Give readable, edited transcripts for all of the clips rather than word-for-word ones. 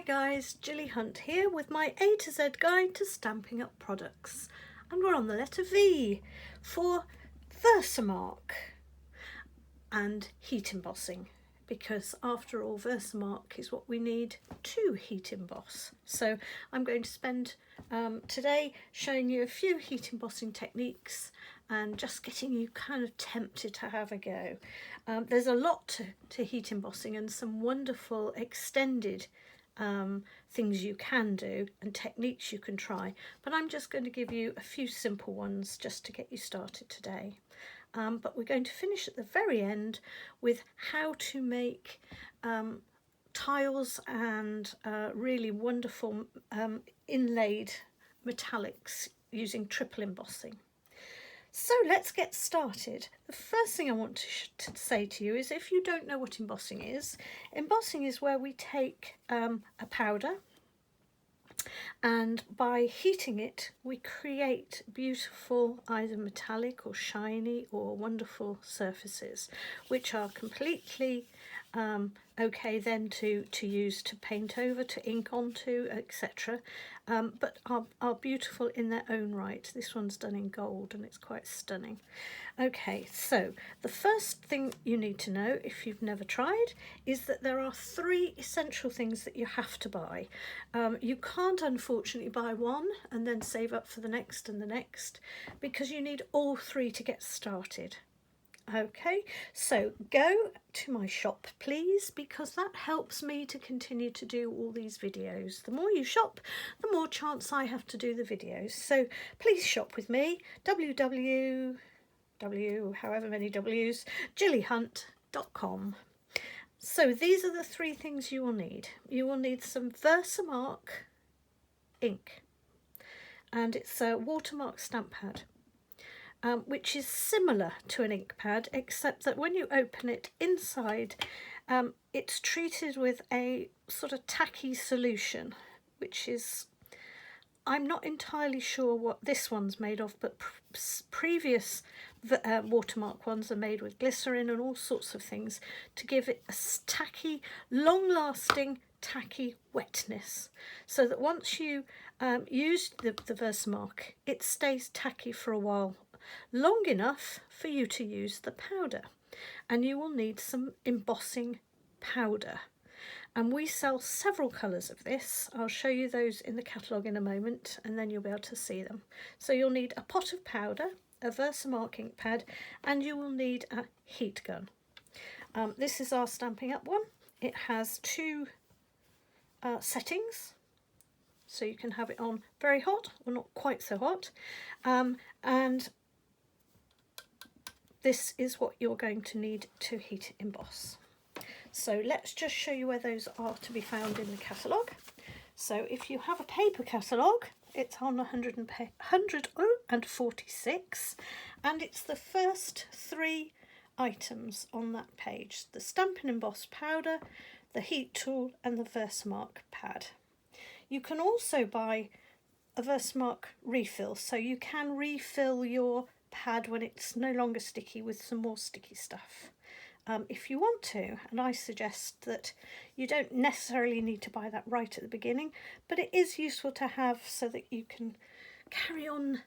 guys, Gilly Hunt here with my A to Z guide to Stampin' Up products, and we're on the letter V for Versamark and heat embossing, because after all Versamark is what we need to heat emboss. So I'm going to spend today showing you a few heat embossing techniques and just getting you kind of tempted to have a go. There's a lot to heat embossing and some wonderful extended things you can do and techniques you can try, but I'm just going to give you a few simple ones just to get you started today. But we're going to finish at the very end with how to make tiles and really wonderful inlaid metallics using triple embossing. So let's get started. The first thing I want to say to you is, if you don't know what embossing is where we take a powder, and by heating it we create beautiful either metallic or shiny or wonderful surfaces which are completely okay then to use to paint over, to ink onto, etc. But are beautiful in their own right. This one's done in gold and it's quite stunning. Okay, so the first thing you need to know, if you've never tried, is that there are three essential things that you have to buy. You can't unfortunately buy one and then save up for the next and the next, because you need all three to get started. Okay, so go to my shop please, because that helps me to continue to do all these videos. The more you shop, the more chance I have to do the videos. So please shop with me, however many W's, gillyhunt.com. So these are the three things you will need. You will need some Versamark ink, and it's a watermark stamp pad. Which is similar to an ink pad, except that when you open it inside, it's treated with a sort of tacky solution, which is, I'm not entirely sure what this one's made of, but previous watermark ones are made with glycerin and all sorts of things to give it a tacky, long-lasting tacky wetness, so that once you use the Versamark, it stays tacky for a while, long enough for you to use the powder. And you will need some embossing powder, and we sell several colours of this. I'll show you those in the catalogue in a moment, and then you'll be able to see them. So you'll need a pot of powder, a Versamark ink pad, and you will need a heat gun. This is our Stampin' Up one. It has two settings, so you can have it on very hot or not quite so hot, and this is what you're going to need to heat emboss. So let's just show you where those are to be found in the catalogue. So if you have a paper catalogue, it's on 146, and it's the first three items on that page: the Stampin' Emboss powder, the heat tool, and the Versamark pad. You can also buy a Versamark refill, so you can refill your pad when it's no longer sticky with some more sticky stuff if you want to, and I suggest that you don't necessarily need to buy that right at the beginning, but it is useful to have so that you can carry on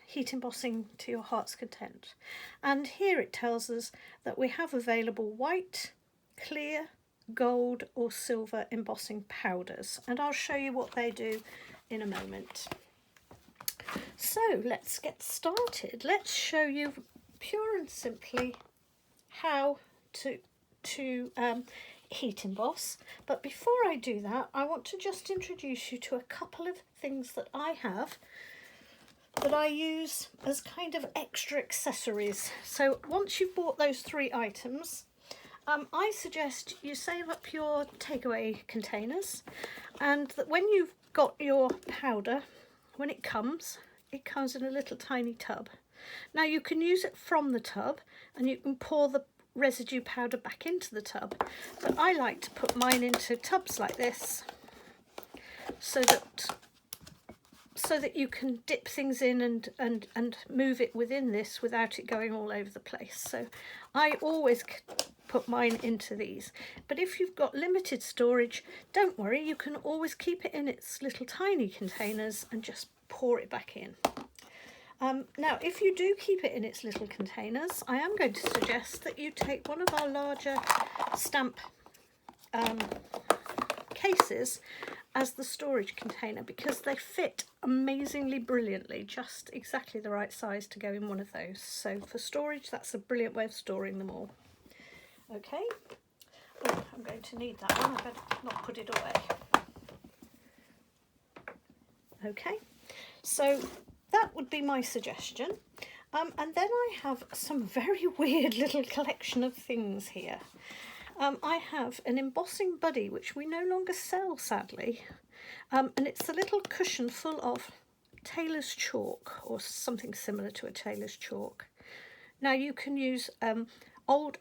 heat embossing to your heart's content. And here it tells us that we have available white, clear, gold or silver embossing powders, and I'll show you what they do in a moment. So let's get started. Let's show you pure and simply how to heat emboss. But before I do that, I want to just introduce you to a couple of things that I have that I use as kind of extra accessories. So once you've bought those three items, I suggest you save up your takeaway containers, and that when you've got your powder, when it comes in a little tiny tub. Now you can use it from the tub and you can pour the residue powder back into the tub, but I like to put mine into tubs like this so that so that you can dip things in and move it within this without it going all over the place. So I always put mine into these. But if you've got limited storage, don't worry, you can always keep it in its little tiny containers and just pour it back in. Now, if you do keep it in its little containers, I am going to suggest that you take one of our larger stamp cases as the storage container, because they fit amazingly brilliantly, just exactly the right size to go in one of those. So for storage, that's a brilliant way of storing them all. Okay, oh, I'm going to need that one, I better not put it away. Okay, so that would be my suggestion. And then I have some very weird little collection of things here. I have an embossing buddy, which we no longer sell, sadly. And it's a little cushion full of tailor's chalk, or something similar to a tailor's chalk. Now you can use a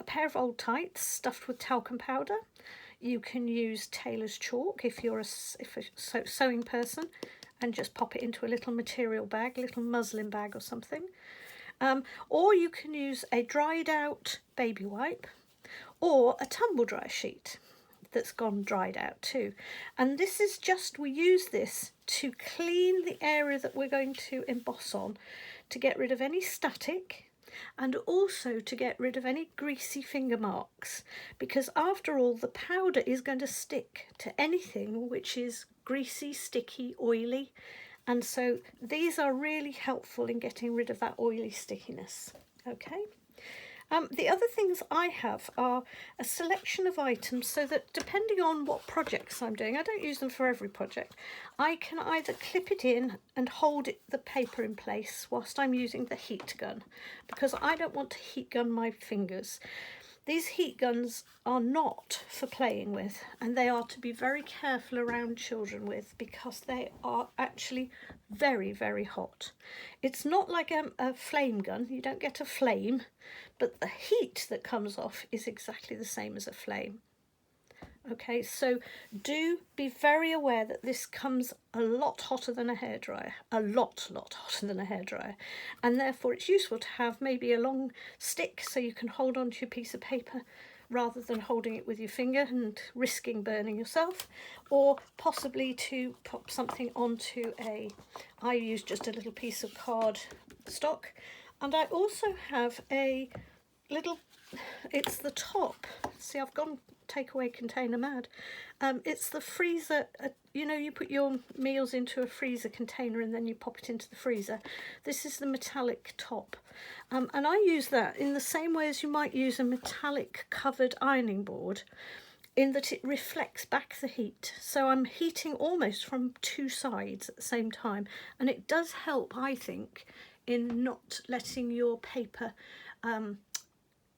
pair of old tights stuffed with talcum powder. You can use tailor's chalk if you're a sewing person, and just pop it into a little material bag, a little muslin bag or something. Or you can use a dried out baby wipe, or a tumble dry sheet that's gone dried out too. And this is just, we use this to clean the area that we're going to emboss on, to get rid of any static, and also to get rid of any greasy finger marks, because after all, the powder is going to stick to anything which is greasy, sticky, oily, and so these are really helpful in getting rid of that oily stickiness. Okay. The other things I have are a selection of items, so that depending on what projects I'm doing, I don't use them for every project, I can either clip it in and hold the paper in place whilst I'm using the heat gun, because I don't want to heat gun my fingers. These heat guns are not for playing with, and they are to be very careful around children with, because they are actually very, very hot. It's not like a flame gun, you don't get a flame, but the heat that comes off is exactly the same as a flame. Okay, so do be very aware that this comes a lot hotter than a hairdryer, a lot hotter than a hairdryer, and therefore it's useful to have maybe a long stick so you can hold onto your piece of paper rather than holding it with your finger and risking burning yourself, or possibly to pop something onto I use just a little piece of cardstock, and I also have a little, it's the top, see I've gone takeaway container mad. It's the freezer, you know, you put your meals into a freezer container and then you pop it into the freezer. This is the metallic top, and I use that in the same way as you might use a metallic covered ironing board, in that it reflects back the heat. So I'm heating almost from two sides at the same time, and it does help, I think, in not letting your paper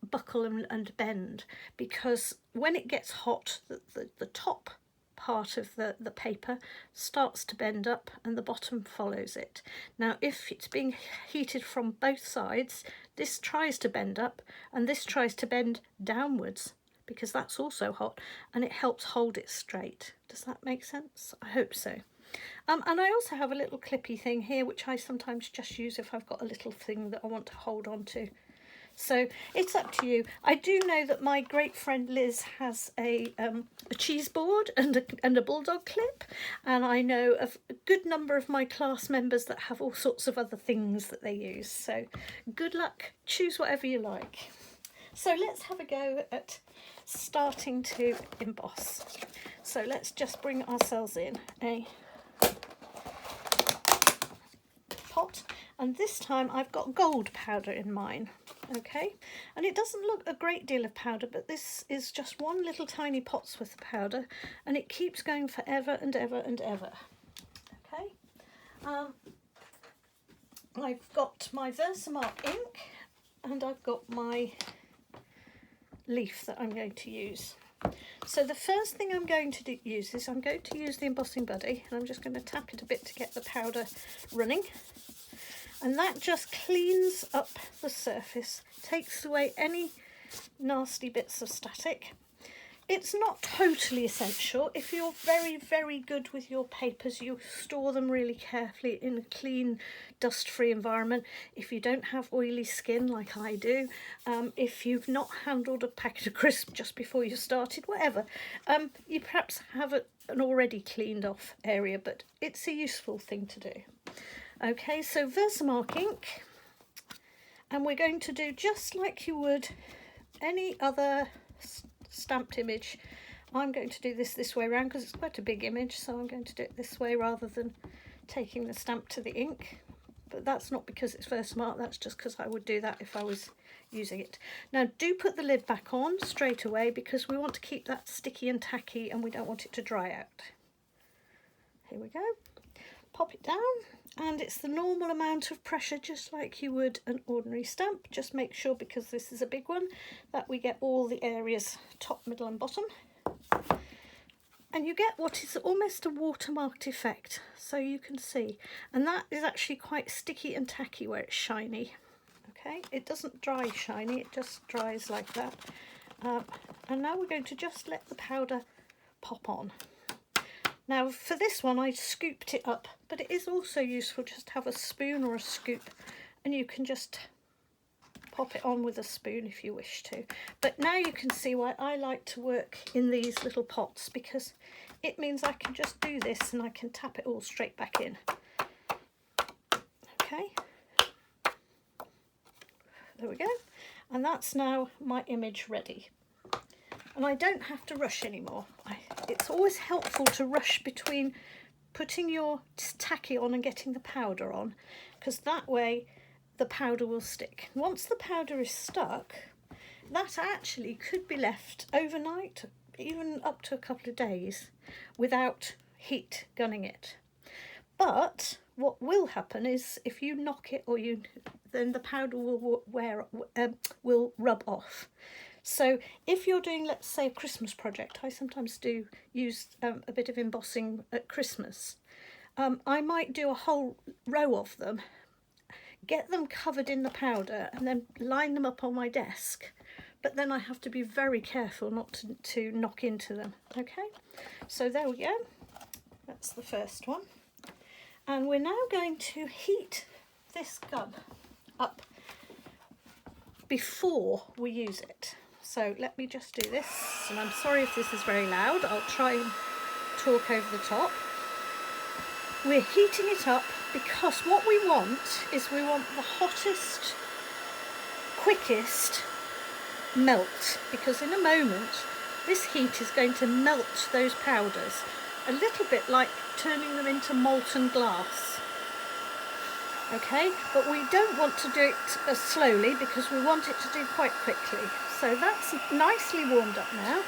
buckle and bend, because when it gets hot, the top part of the paper starts to bend up and the bottom follows it. Now if it's being heated from both sides, this tries to bend up and this tries to bend downwards, because that's also hot, and it helps hold it straight. Does that make sense? I hope so. And I also have a little clippy thing here, which I sometimes just use if I've got a little thing that I want to hold on to. So it's up to you. I do know that my great friend Liz has a cheese board and a bulldog clip, and I know of a good number of my class members that have all sorts of other things that they use. So good luck, choose whatever you like. So let's have a go at starting to emboss. So let's just bring ourselves in a pot, and this time I've got gold powder in mine. Okay, and it doesn't look a great deal of powder, but this is just one little tiny pot's worth of powder, and it keeps going forever and ever and ever. Okay, I've got my Versamark ink, and I've got my leaf that I'm going to use. So the first thing I'm going to use is I'm going to use the embossing buddy, and I'm just going to tap it a bit to get the powder running. And that just cleans up the surface, takes away any nasty bits of static, It's not totally essential. If you're very, very good with your papers, you store them really carefully in a clean, dust-free environment. If you don't have oily skin like I do, if you've not handled a packet of crisps just before you started, whatever, you perhaps have an already cleaned off area, but it's a useful thing to do. Okay, so Versamark ink, and we're going to do just like you would any other stamped image. I'm going to do this way around because it's quite a big image, so I'm going to do it this way rather than taking the stamp to the ink. But that's not because it's Versamark, that's just because I would do that if I was using it. Now do put the lid back on straight away because we want to keep that sticky and tacky and we don't want it to dry out. Here we go. Pop it down, and it's the normal amount of pressure just like you would an ordinary stamp. Just make sure, because this is a big one, that we get all the areas top, middle and bottom. And you get what is almost a watermarked effect, so you can see. And that is actually quite sticky and tacky where it's shiny. Okay, it doesn't dry shiny, it just dries like that. And now we're going to just let the powder pop on. Now for this one I scooped it up, but it is also useful just to have a spoon or a scoop, and you can just pop it on with a spoon if you wish to. But now you can see why I like to work in these little pots, because it means I can just do this and I can tap it all straight back in. Okay, there we go, and that's now my image ready. And I don't have to rush anymore. It's always helpful to rush between putting your tacky on and getting the powder on, because that way the powder will stick. Once the powder is stuck, that actually could be left overnight, even up to a couple of days, without heat gunning it. But what will happen is if you knock it, then the powder will rub off. So if you're doing, let's say, a Christmas project, I sometimes do use a bit of embossing at Christmas. I might do a whole row of them, get them covered in the powder and then line them up on my desk. But then I have to be very careful not to knock into them. Okay, so there we go. That's the first one. And we're now going to heat this gun up before we use it. So let me just do this, and I'm sorry if this is very loud, I'll try and talk over the top. We're heating it up because what we want is we want the hottest, quickest melt, because in a moment this heat is going to melt those powders, a little bit like turning them into molten glass. Okay, but we don't want to do it slowly because we want it to do quite quickly. So that's nicely warmed up now.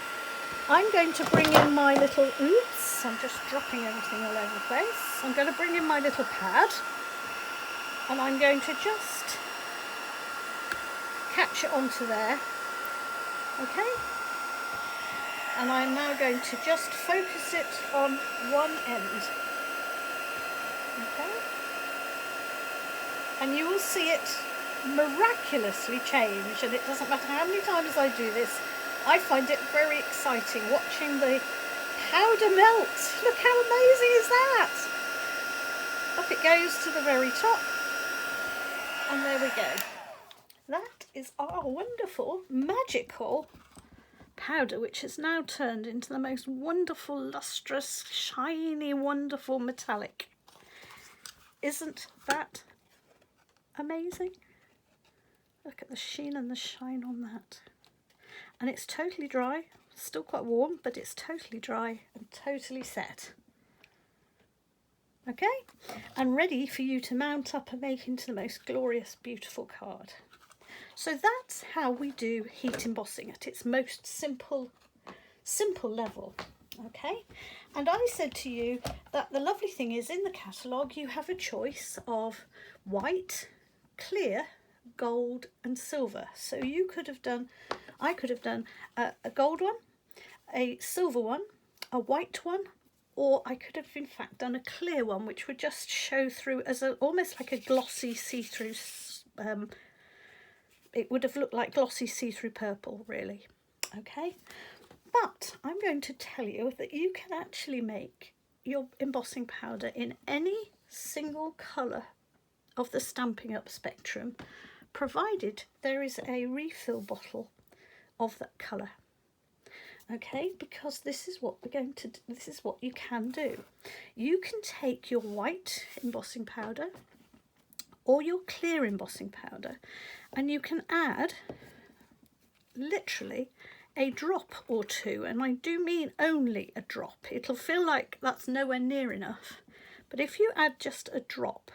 I'm going to bring in my little, oops, I'm just dropping everything all over the place. I'm going to bring in my little pad and I'm going to just catch it onto there. Okay, and I'm now going to just focus it on one end. Okay, and you will see it miraculously change, and it doesn't matter how many times I do this, I find it very exciting watching the powder melt. Look how amazing is that! Up it goes to the very top, and there we go. That is our wonderful, magical powder, which has now turned into the most wonderful, lustrous, shiny, wonderful metallic. Isn't that amazing? Look at the sheen and the shine on that. And it's totally dry, still quite warm, but it's totally dry and totally set. Okay, and ready for you to mount up and make into the most glorious, beautiful card. So that's how we do heat embossing at its most simple level. Okay, and I said to you that the lovely thing is in the catalogue you have a choice of white, clear, gold and silver. So you could have done, I could have done a gold one, a silver one, a white one, or I could have in fact done a clear one which would just show through as almost like a glossy see-through, it would have looked like glossy see-through purple really. Okay, But I'm going to tell you that you can actually make your embossing powder in any single colour of the Stampin' Up spectrum, provided there is a refill bottle of that colour. Okay, because this is what we're going to do. This is what you can do. You can take your white embossing powder or your clear embossing powder, and you can add literally a drop or two, and I do mean only a drop. It'll feel like that's nowhere near enough, but if you add just a drop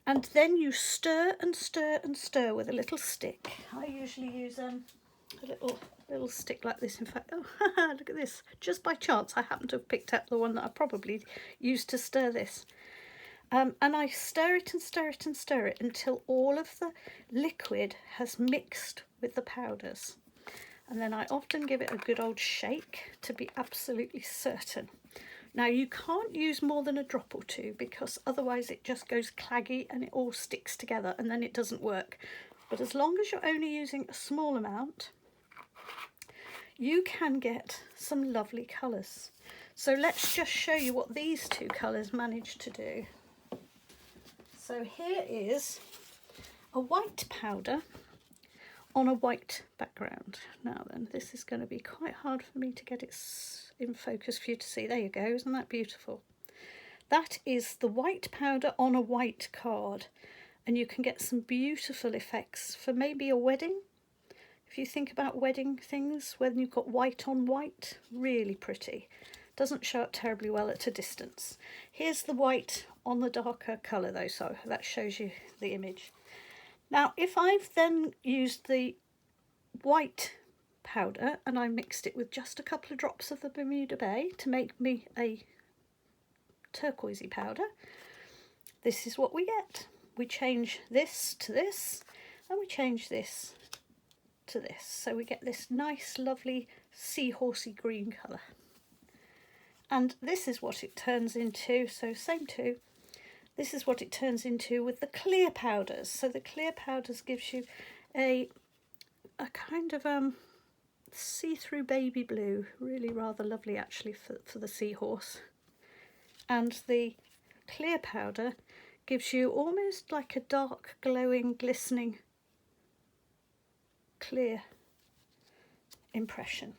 and then you stir and stir and stir with a little stick. I usually use a little stick like this. In fact, oh, look at this. Just by chance, I happen to have picked up the one that I probably used to stir this. And I stir it and stir it and stir it until all of the liquid has mixed with the powders. And then I often give it a good old shake to be absolutely certain. Now, you can't use more than a drop or two, because otherwise it just goes claggy and it all sticks together and then it doesn't work. But as long as you're only using a small amount, you can get some lovely colours. So let's just show you what these two colours managed to do. So here is a white powder on a white background. Now then, this is going to be quite hard for me to get it in focus for you to see. There you go, isn't that beautiful? That is the white powder on a white card, and you can get some beautiful effects for maybe a wedding. If you think about wedding things, when you've got white on white, really pretty. Doesn't show up terribly well at a distance. Here's the white on the darker colour though, so that shows you the image. Now, if I've then used the white powder and I mixed it with just a couple of drops of the Bermuda Bay to make me a turquoisey powder, this is what we get. We change this to this, and we change this to this. So we get this nice, lovely seahorsey green colour. And this is what it turns into, so same two. This is what it turns into with the clear powders. So the clear powders gives you a kind of see-through baby blue, really rather lovely actually for the seahorse. And the clear powder gives you almost like a dark, glowing, glistening, clear impression.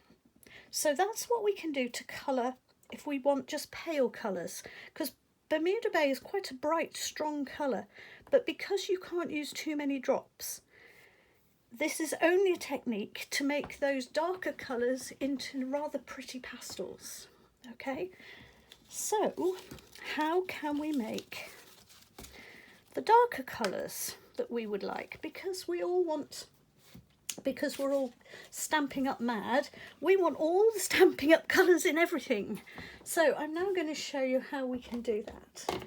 So that's what we can do to colour if we want just pale colours, because Bermuda Bay is quite a bright, strong colour, but because you can't use too many drops, this is only a technique to make those darker colours into rather pretty pastels. Okay, so how can we make the darker colours that we would like? Because we're all Stampin' Up mad, we want all the Stampin' Up colours in everything. So I'm now going to show you how we can do that.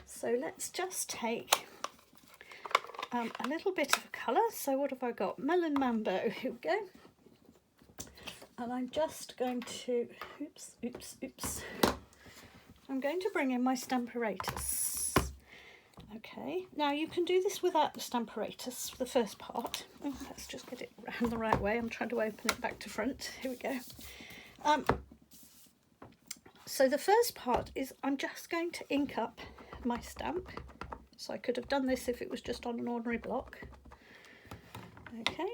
So let's just take a little bit of a colour. So what have I got? Melon Mambo, here we go. And I'm just going to, oops. I'm going to bring in my Stamparatus. Okay, now you can do this without the Stamparatus, the first part. Oh, let's just get it around the right way. I'm trying to open it back to front. Here we go. So the first part is I'm just going to ink up my stamp. So I could have done this if it was just on an ordinary block. Okay.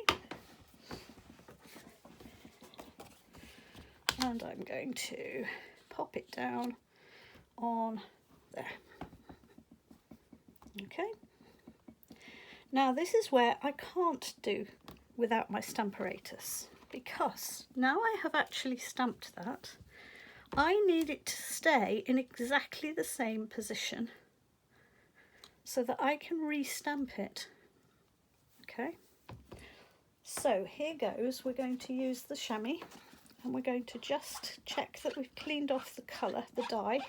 And I'm going to pop it down on there. Okay. Now this is where I can't do without my Stamparatus, because now I have actually stamped that, I need it to stay in exactly the same position so that I can re-stamp it. Okay, so here goes. We're going to use the chamois and we're going to just check that we've cleaned off the colour, the dye,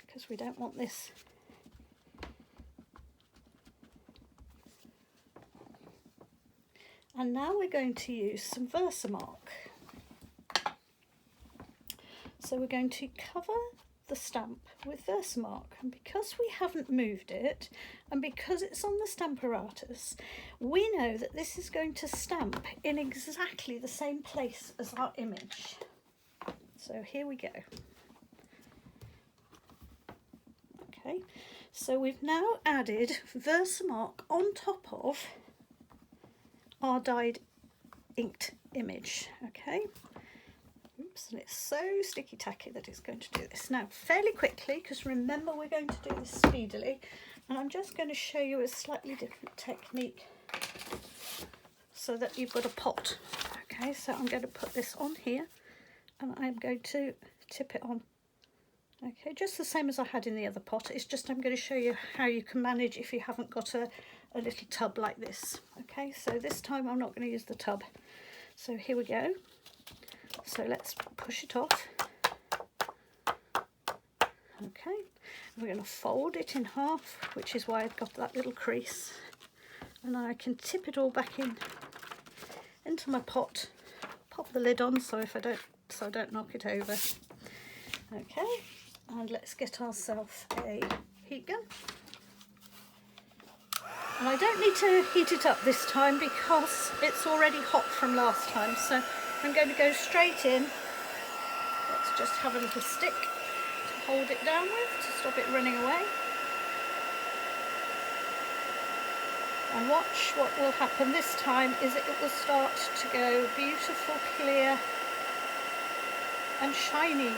because we don't want this and now we're going to use some Versamark. So we're going to cover the stamp with Versamark, and because we haven't moved it and because it's on the Stamparatus, we know that this is going to stamp in exactly the same place as our image. So here we go. Okay, so we've now added Versamark on top of our dyed inked image. Okay. Oops, and it's so sticky tacky that it's going to do this now fairly quickly, because remember we're going to do this speedily, and I'm just going to show you a slightly different technique so that you've got a pot. Okay, so I'm going to put this on here and I'm going to tip it on. Okay, just the same as I had in the other pot. It's just I'm going to show you how you can manage if you haven't got a little tub like this. Okay, so this time I'm not going to use the tub. So here we go. So let's push it off. Okay, we're going to fold it in half, which is why I've got that little crease, and I can tip it all back in into my pot. Pop the lid on so I don't knock it over. Okay, and let's get ourselves a heat gun. And I don't need to heat it up this time because it's already hot from last time, so I'm going to go straight in. Let's just have a little stick to hold it down with to stop it running away. And watch what will happen this time is it will start to go beautiful, clear and shiny.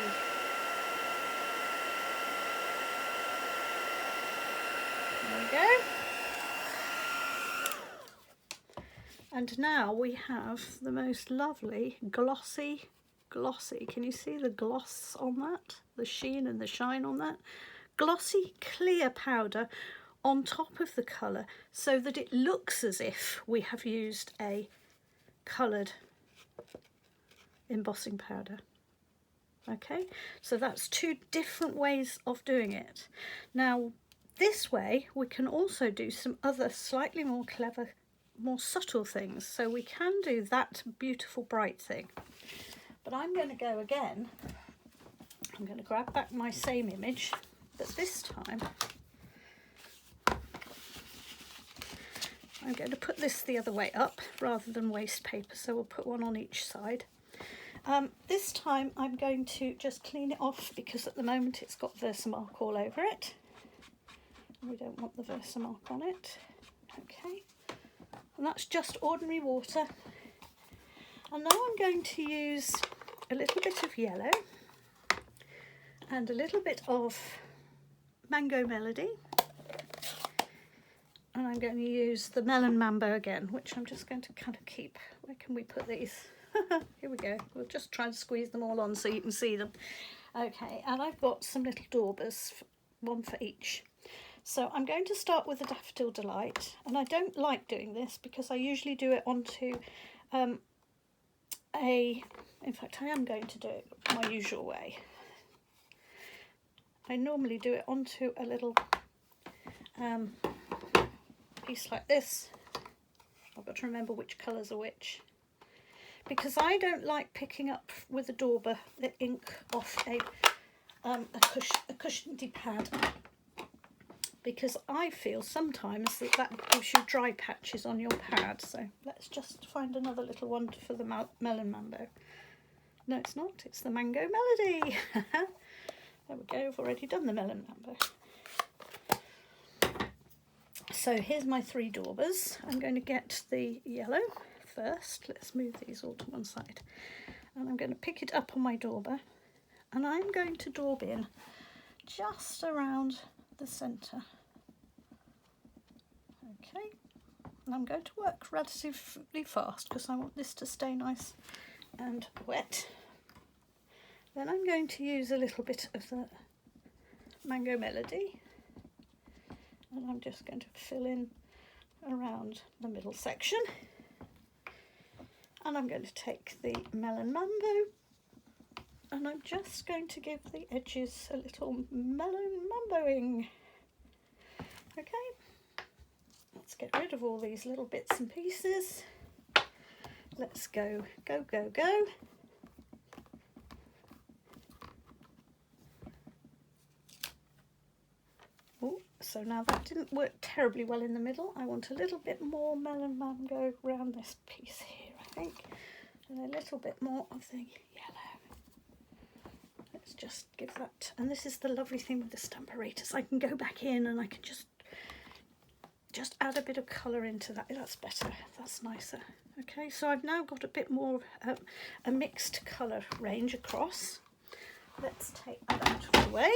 There we go. And now we have the most lovely glossy, can you see the gloss on that? The sheen and the shine on that? Glossy clear powder on top of the colour so that it looks as if we have used a coloured embossing powder. Okay, so that's two different ways of doing it. Now this way we can also do some other slightly more clever, more subtle things, so we can do that beautiful bright thing. But I'm going to go again. I'm going to grab back my same image, but this time I'm going to put this the other way up rather than waste paper, so we'll put one on each side. This time I'm going to just clean it off because at the moment it's got Versamark all over it. We don't want the Versamark on it. Okay. And that's just ordinary water. And now I'm going to use a little bit of yellow and a little bit of Mango Melody, and I'm going to use the Melon Mambo again, which I'm just going to kind of keep. Where can we put these? Here we go. We'll just try and squeeze them all on so you can see them. Okay, and I've got some little daubers, one for each. So I'm going to start with the Daffodil Delight, and I don't like doing this because I usually do it onto in fact I am going to do it my usual way. I normally do it onto a little piece like this. I've got to remember which colours are which, because I don't like picking up with a dauber the ink off a cushiony pad, because I feel sometimes that gives you dry patches on your pad. So let's just find another little one for the Melon Mambo. No, it's not, it's the Mango Melody. There we go, I've already done the Melon Mambo. So here's my three daubers. I'm going to get the yellow first. Let's move these all to one side. And I'm going to pick it up on my dauber, and I'm going to daub in just around the centre. Okay, and I'm going to work relatively fast because I want this to stay nice and wet. Then I'm going to use a little bit of the Mango Melody, and I'm just going to fill in around the middle section. And I'm going to take the Melon Mambo, and I'm just going to give the edges a little melon mamboing. Okay, let's get rid of all these little bits and pieces. Let's go, go, go, go. So now that didn't work terribly well in the middle. I want a little bit more melon mango around this piece here, I think, and a little bit more of the yellow. Let's just give that, and this is the lovely thing with the Stamparatus. I can go back in and I can just add a bit of colour into that. That's better, that's nicer. Okay, so I've now got a bit more of a mixed colour range across. Let's take that out of the way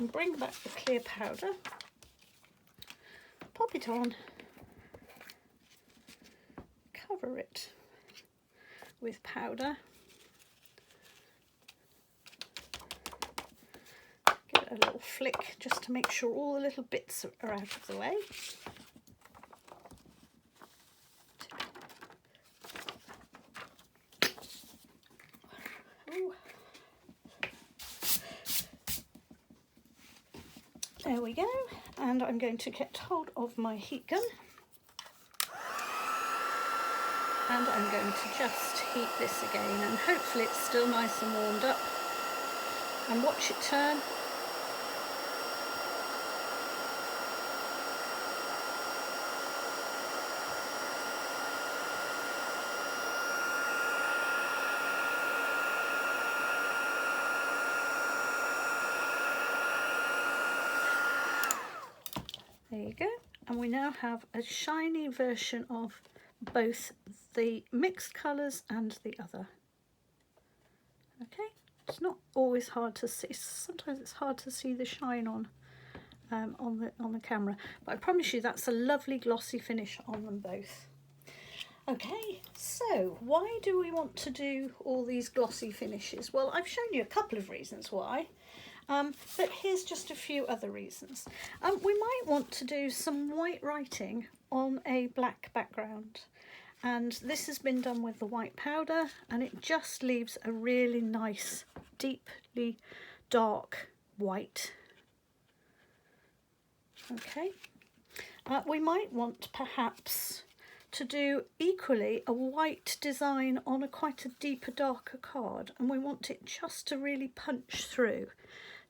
and bring back the clear powder. Pop it on, cover it with powder, give it a little flick just to make sure all the little bits are out of the way. There we go, and I'm going to get hold of my heat gun and I'm going to just heat this again, and hopefully it's still nice and warmed up, and watch it turn. There you go, and we now have a shiny version of both the mixed colours and the other. Okay, it's not always hard to see. Sometimes it's hard to see the shine on the camera, but I promise you that's a lovely glossy finish on them both. Okay, so why do we want to do all these glossy finishes? Well, I've shown you a couple of reasons why. But here's just a few other reasons. We might want to do some white writing on a black background, and this has been done with the white powder, and it just leaves a really nice, deeply dark white. Okay, we might want perhaps to do equally a white design on quite a deeper, darker card, and we want it just to really punch through.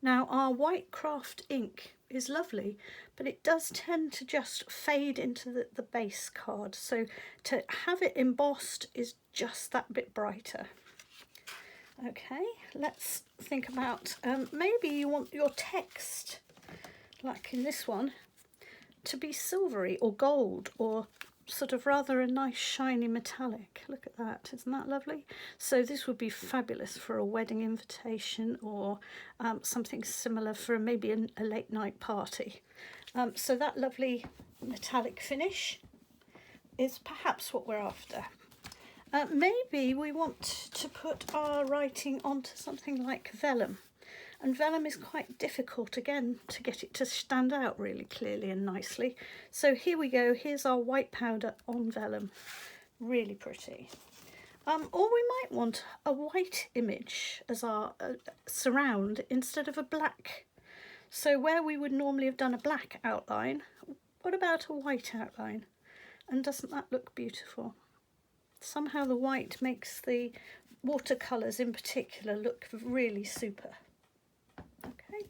Now, our white craft ink is lovely, but it does tend to just fade into the base card. So to have it embossed is just that bit brighter. Okay, let's think about, maybe you want your text, like in this one, to be silvery or gold, or sort of rather a nice shiny metallic. Look at that, isn't that lovely? So this would be fabulous for a wedding invitation, or something similar for maybe a late night party. So that lovely metallic finish is perhaps what we're after. Maybe we want to put our writing onto something like vellum. And vellum is quite difficult, again, to get it to stand out really clearly and nicely. So here we go, here's our white powder on vellum. Really pretty. Or we might want a white image as our surround instead of a black. So where we would normally have done a black outline, what about a white outline? And doesn't that look beautiful? Somehow the white makes the watercolours in particular look really super. Okay,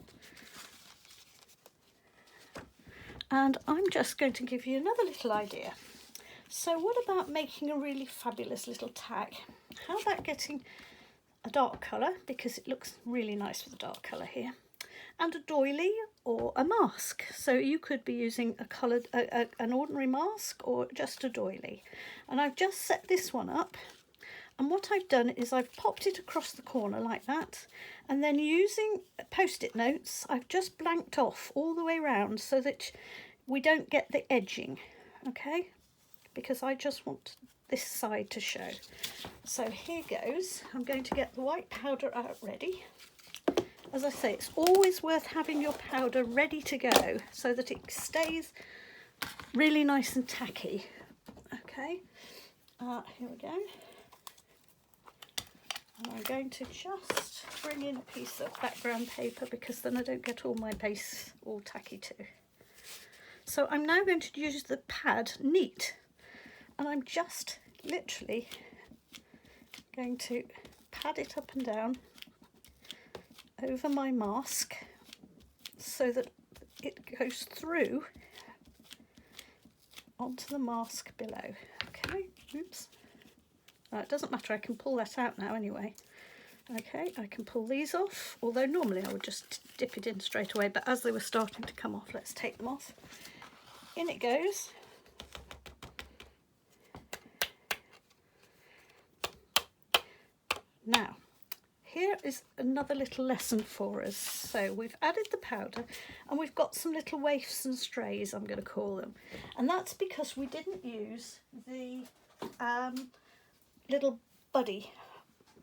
and I'm just going to give you another little idea. So what about making a really fabulous little tag? How about getting a dark colour, because it looks really nice with a dark colour here, and a doily or a mask. So you could be using a coloured, an ordinary mask, or just a doily. And I've just set this one up. And what I've done is I've popped it across the corner like that, and then using post-it notes, I've just blanked off all the way around so that we don't get the edging, okay? Because I just want this side to show. So here goes. I'm going to get the white powder out ready. As I say, it's always worth having your powder ready to go so that it stays really nice and tacky. Okay, here we go. And I'm going to just bring in a piece of background paper, because then I don't get all my base all tacky too. So I'm now going to use the pad Neat, and I'm just literally going to pad it up and down over my mask so that it goes through onto the mask below. Okay, oops. It doesn't matter, I can pull that out now anyway. Okay, I can pull these off, although normally I would just dip it in straight away, but as they were starting to come off, let's take them off. In it goes. Now, here is another little lesson for us. So we've added the powder and we've got some little waifs and strays, I'm going to call them. And that's because we didn't use the little buddy,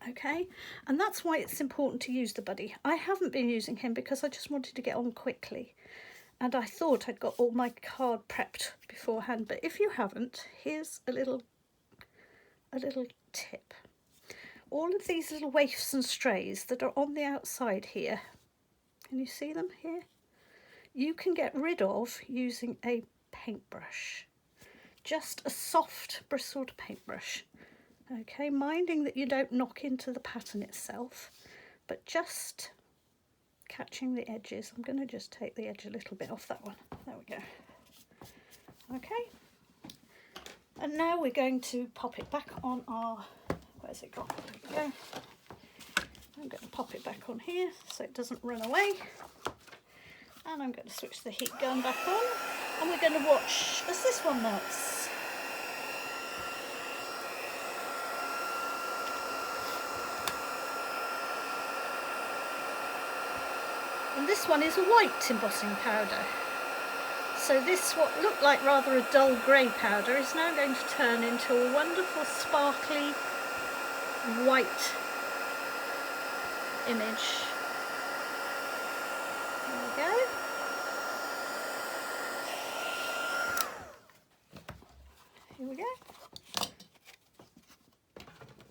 okay? And that's why it's important to use the buddy. I haven't been using him because I just wanted to get on quickly. And I thought I'd got all my card prepped beforehand. But if you haven't, here's a little tip. All of these little waifs and strays that are on the outside here, can you see them here? You can get rid of using a paintbrush. Just a soft bristled paintbrush. Okay, minding that you don't knock into the pattern itself, but just catching the edges. I'm going to just take the edge a little bit off that one. There we go. Okay, and now we're going to pop it back on our, where's it gone? There we go. I'm going to pop it back on here so it doesn't run away. And I'm going to switch the heat gun back on, and we're going to watch as this one melts. And this one is a white embossing powder. So this, what looked like rather a dull grey powder, is now going to turn into a wonderful sparkly white image. There we go. Here we go.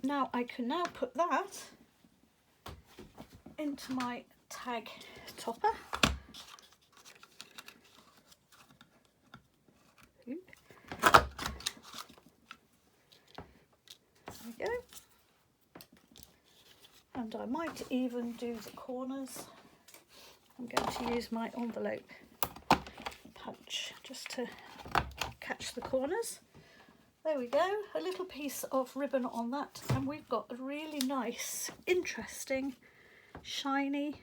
Now I can now put that into my tag topper. There we go. And I might even do the corners. I'm going to use my envelope punch just to catch the corners. There we go, a little piece of ribbon on that, and we've got a really nice, interesting, shiny,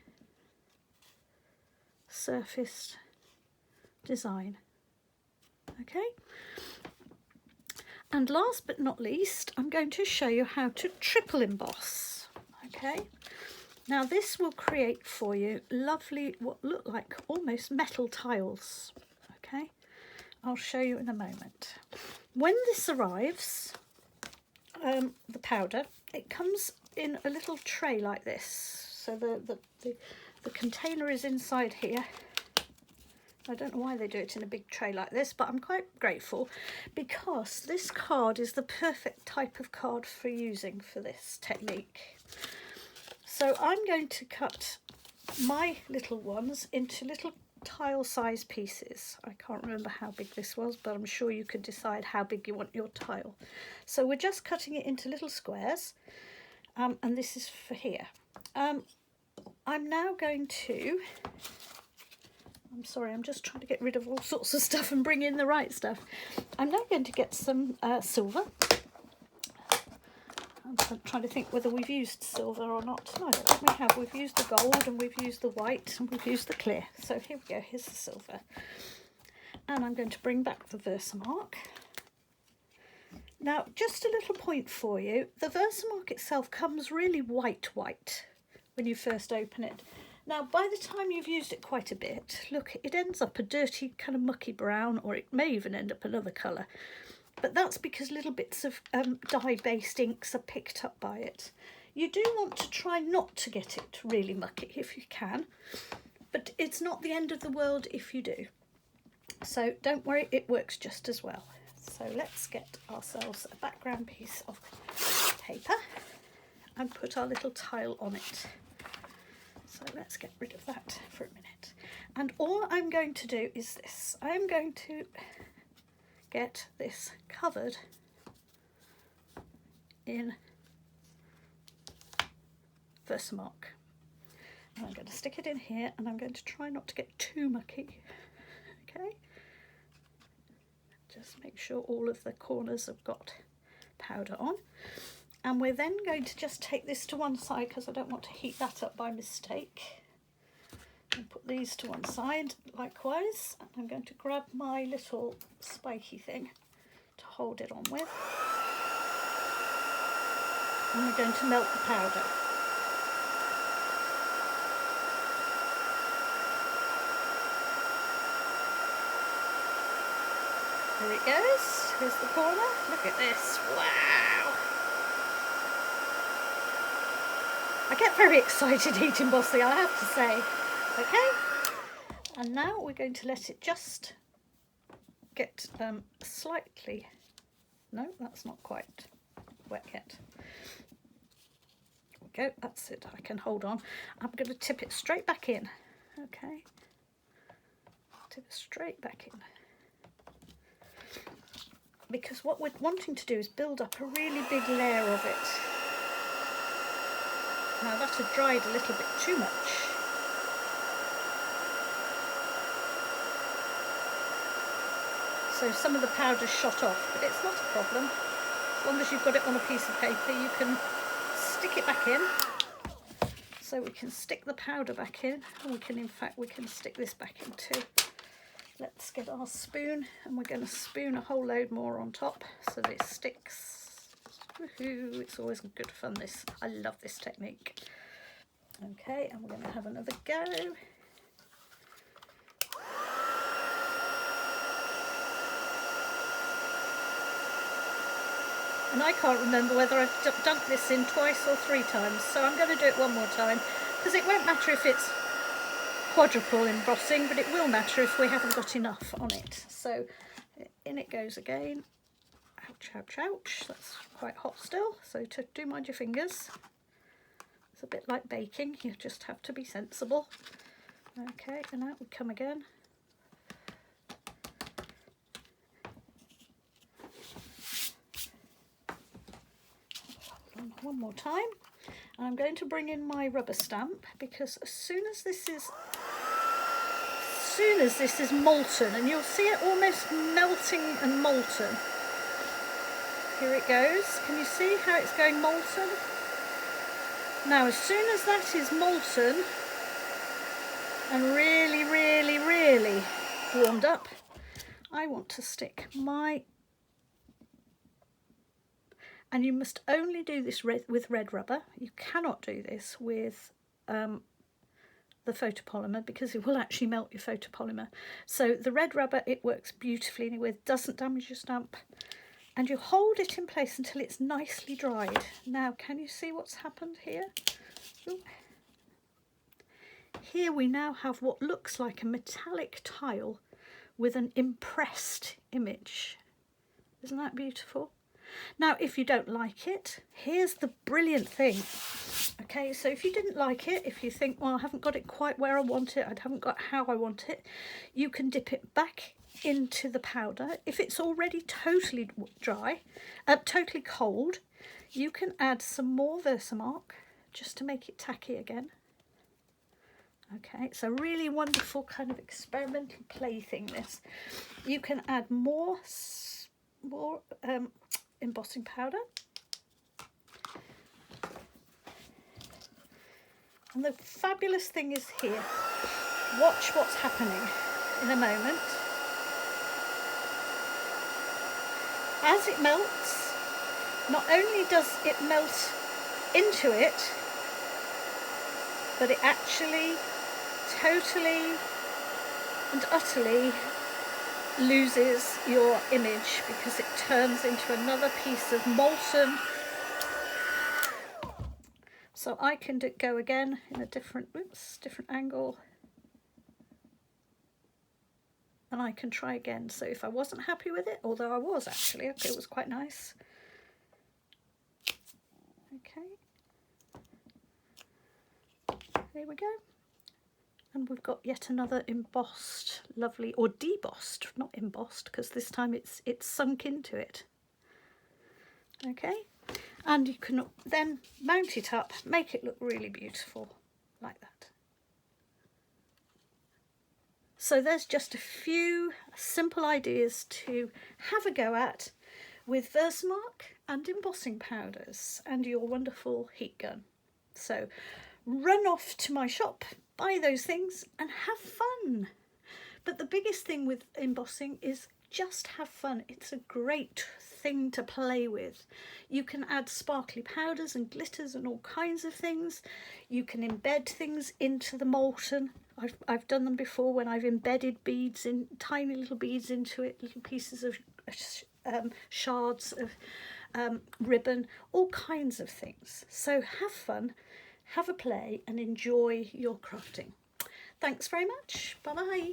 surfaced design. Okay, and last but not least, I'm going to show you how to triple emboss. Okay, now this will create for you lovely, what look like almost metal tiles. Okay, I'll show you in a moment. When this arrives, the powder, it comes in a little tray like this. So the container is inside here. I don't know why they do it in a big tray like this, but I'm quite grateful because this card is the perfect type of card for using for this technique. So I'm going to cut my little ones into little tile size pieces. I can't remember how big this was, but I'm sure you could decide how big you want your tile. So we're just cutting it into little squares, and this is for here. I'm now going to, I'm sorry, I'm just trying to get rid of all sorts of stuff and bring in the right stuff. I'm now going to get some silver. I'm trying to think whether we've used silver or not. No, I don't think we have. We've used the gold and we've used the white and we've used the clear. So here we go, here's the silver. And I'm going to bring back the Versamark. Now, just a little point for you. The Versamark itself comes really white when you first open it. Now, by the time you've used it quite a bit, look, it ends up a dirty kind of mucky brown, or it may even end up another colour. But that's because little bits of dye-based inks are picked up by it. You do want to try not to get it really mucky if you can, but it's not the end of the world if you do. So don't worry, it works just as well. So let's get ourselves a background piece of paper and put our little tile on it. So let's get rid of that for a minute. And all I'm going to do is this. I'm going to get this covered in Versamark. And I'm going to stick it in here, and I'm going to try not to get too mucky. Okay, just make sure all of the corners have got powder on. And we're then going to just take this to one side because I don't want to heat that up by mistake. And put these to one side likewise. And I'm going to grab my little spiky thing to hold it on with. And we're going to melt the powder. There it goes. Here's the corner. Look at this. Wow. I get very excited eating embossing, I have to say. Okay. And now we're going to let it just get slightly... No, that's not quite wet yet. There we go. That's it. I can hold on. I'm going to tip it straight back in. Okay. Tip it straight back in. Because what we're wanting to do is build up a really big layer of it. Now that had dried a little bit too much. So some of the powder shot off, but it's not a problem. As long as you've got it on a piece of paper, you can stick it back in. So we can stick the powder back in, and we can, in fact, we can stick this back in too. Let's get our spoon, and we're going to spoon a whole load more on top so this sticks. Woohoo! It's always good fun, this. I love this technique. Okay, and we're going to have another go. And I can't remember whether I've dunked this in twice or 3 times, so I'm going to do it one more time, because it won't matter if it's quadruple embossing, but it will matter if we haven't got enough on it. So in it goes again. Ouch, ouch, ouch. That's quite hot still, so do mind your fingers. It's a bit like baking, you just have to be sensible. Okay, and out we come again. Hold on one more time. And I'm going to bring in my rubber stamp, because as soon as this is molten, and you'll see it almost melting and molten. Here it goes. Can you see how it's going molten? Now, as soon as that is molten and really, really, really warmed up, I want to stick my... And you must only do this with red rubber. You cannot do this with the photopolymer, because it will actually melt your photopolymer. So the red rubber, it works beautifully with, doesn't damage your stamp. And you hold it in place until it's nicely dried. Now, can you see what's happened here? Ooh. Here we now have what looks like a metallic tile with an impressed image. Isn't that beautiful? Now, if you don't like it, here's the brilliant thing. Okay, so if you didn't like it, if you think, well, I haven't got it quite where I want it, I haven't got how I want it, you can dip it back into the powder. If it's already totally dry, totally cold, you can add some more Versamark just to make it tacky again. Okay, it's a really wonderful kind of experimental plaything, this. You can add more embossing powder. And the fabulous thing is here, watch what's happening in a moment. As it melts, not only does it melt into it, but it actually totally and utterly loses your image, because it turns into another piece of molten. So I can go again in a different angle, and I can try again. So if I wasn't happy with it, although I was actually, okay, it was quite nice. Okay, there we go. And we've got yet another embossed, lovely, or debossed, not embossed, because this time it's sunk into it. Okay, and you can then mount it up, make it look really beautiful, like that. So there's just a few simple ideas to have a go at with Versamark and embossing powders and your wonderful heat gun. So run off to my shop, buy those things and have fun. But the biggest thing with embossing is just have fun. It's a great thing to play with. You can add sparkly powders and glitters and all kinds of things. You can embed things into the molten. I've done them before when I've embedded beads in, tiny little beads into it, little pieces of shards of ribbon, all kinds of things. So have fun, have a play and enjoy your crafting. Thanks very much. Bye bye.